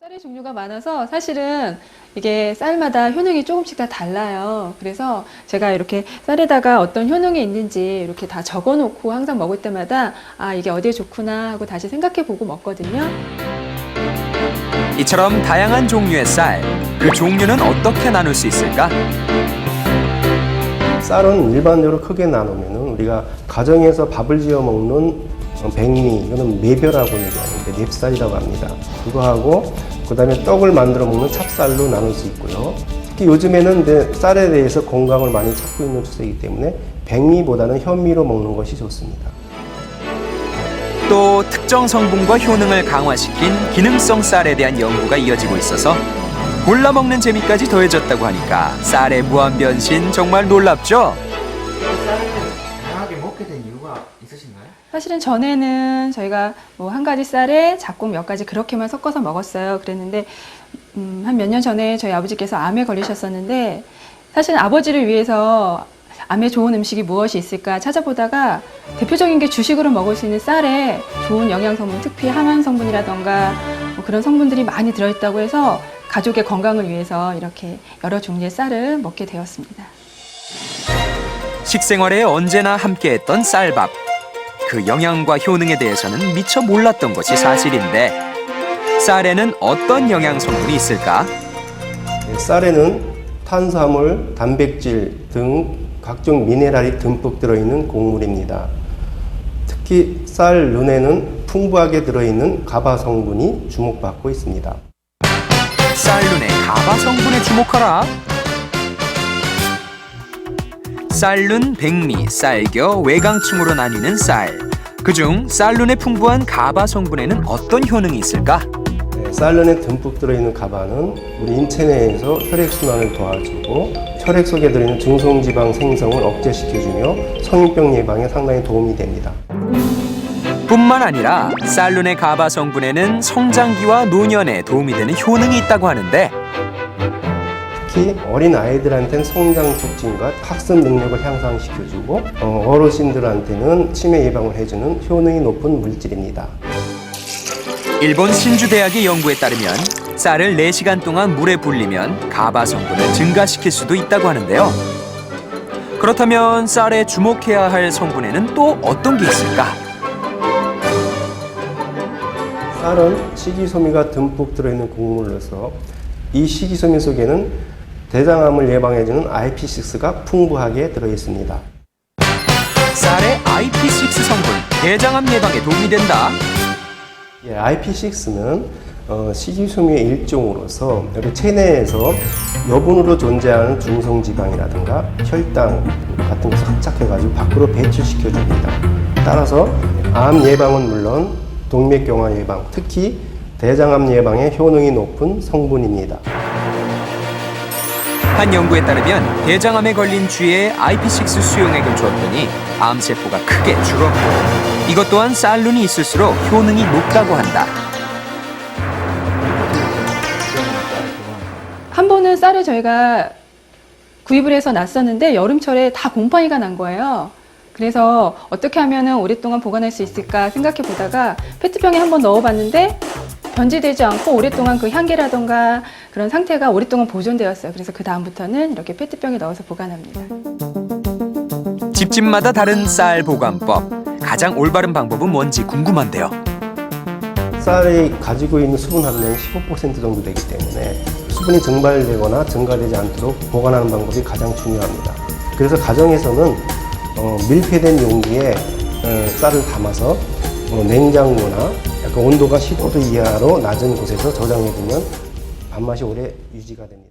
쌀의 종류가 많아서 사실은 이게 쌀마다 효능이 조금씩 다 달라요. 그래서 제가 이렇게 쌀에다가 어떤 효능이 있는지 이렇게 다 적어 놓고 항상 먹을 때마다 아, 이게 어디에 좋구나 하고 다시 생각해 보고 먹거든요. 이처럼 다양한 종류의 쌀, 그 종류는 어떻게 나눌 수 있을까? 쌀은 일반적으로 크게 나누면 우리가 가정에서 밥을 지어 먹는 백미, 이거는 매벼라고 얘기하는데 넵쌀이라고 합니다. 그거하고 그다음에 떡을 만들어 먹는 찹쌀로 나눌 수 있고요. 특히 요즘에는 이제 쌀에 대해서 건강을 많이 찾고 있는 추세이기 때문에 백미보다는 현미로 먹는 것이 좋습니다. 또 특정 성분과 효능을 강화시킨 기능성 쌀에 대한 연구가 이어지고 있어서 골라 먹는 재미까지 더해졌다고 하니까 쌀의 무한 변신 정말 놀랍죠? 쌀을 다양하게 먹게 된 이유가 있으신가요? 사실은 전에는 저희가 뭐 한 가지 쌀에 작곡 몇 가지 그렇게만 섞어서 먹었어요. 그랬는데 한 몇 년 전에 저희 아버지께서 암에 걸리셨었는데 사실 아버지를 위해서 암에 좋은 음식이 무엇이 있을까 찾아보다가 대표적인 게 주식으로 먹을 수 있는 쌀에 좋은 영양 성분, 특히 항암 성분이라던가 뭐 그런 성분들이 많이 들어있다고 해서 가족의 건강을 위해서 이렇게 여러 종류의 쌀을 먹게 되었습니다. 식생활에 언제나 함께했던 쌀밥. 그 영양과 효능에 대해서는 미처 몰랐던 것이 사실인데 쌀에는 어떤 영양 성분이 있을까? 쌀에는 탄수화물, 단백질 등 각종 미네랄이 듬뿍 들어있는 곡물입니다. 특히 쌀 lun에는 풍부하게 들어있는 가바 성분이 주목받고 있습니다. 쌀룬의 가바 성분에 주목하라. 쌀룬, 백미, 쌀겨, 외강층으로 나뉘는 쌀. 그중 쌀룬에 풍부한 가바 성분에는 어떤 효능이 있을까? 쌀lun에 듬뿍 들어있는 가바는 우리 인체 내에서 혈액순환을 도와주고 혈액 속에 들어있는 중성지방 생성을 억제시켜주며 성인병 예방에 상당히 도움이 됩니다. 뿐만 아니라 쌀룬의 가바 성분에는 성장기와 노년에 도움이 되는 효능이 있다고 하는데 특히 어린 아이들한테는 성장 촉진과 학습 능력을 향상시켜주고 어르신들한테는 치매 예방을 해주는 효능이 높은 물질입니다. 일본 신주대학의 연구에 따르면 쌀을 4시간 동안 물에 불리면 가바 성분을 증가시킬 수도 있다고 하는데요. 그렇다면 쌀에 주목해야 할 성분에는 또 어떤 게 있을까? 쌀은 식이소미가 듬뿍 들어있는 곡물로서 이 식이소미 속에는 대장암을 예방해주는 IP6가 풍부하게 들어있습니다. 쌀의 IP6 성분, 대장암 예방에 도움이 된다. IP6는 식이섬유의 일종으로서 우리 체내에서 여분으로 존재하는 중성지방이라든가 혈당 같은 것을 흡착해가지고 밖으로 배출시켜줍니다. 따라서 암 예방은 물론 동맥경화 예방, 특히 대장암 예방에 효능이 높은 성분입니다. 한 연구에 따르면 대장암에 걸린 쥐에 IP6 수용액을 주었더니 암세포가 크게 줄었고 이것 또한 쌀룬이 있을수록 효능이 높다고 한다. 한 번은 쌀을 저희가 구입을 해서 놨었는데 여름철에 다 곰팡이가 난 거예요. 그래서 어떻게 하면 오랫동안 보관할 수 있을까 생각해 보다가 페트병에 한번 넣어봤는데 변질되지 않고 오랫동안 그 향기라던가 그런 상태가 오랫동안 보존되었어요. 그래서 그 다음부터는 이렇게 페트병에 넣어서 보관합니다. 집집마다 다른 쌀 보관법. 가장 올바른 방법은 뭔지 궁금한데요. 쌀이 가지고 있는 수분 함량이 15% 정도 되기 때문에 수분이 증발되거나 증가되지 않도록 보관하는 방법이 가장 중요합니다. 그래서 가정에서는 밀폐된 용기에 쌀을 담아서 냉장고나 약간 온도가 15도 이하로 낮은 곳에서 저장해두면 밥맛이 오래 유지가 됩니다.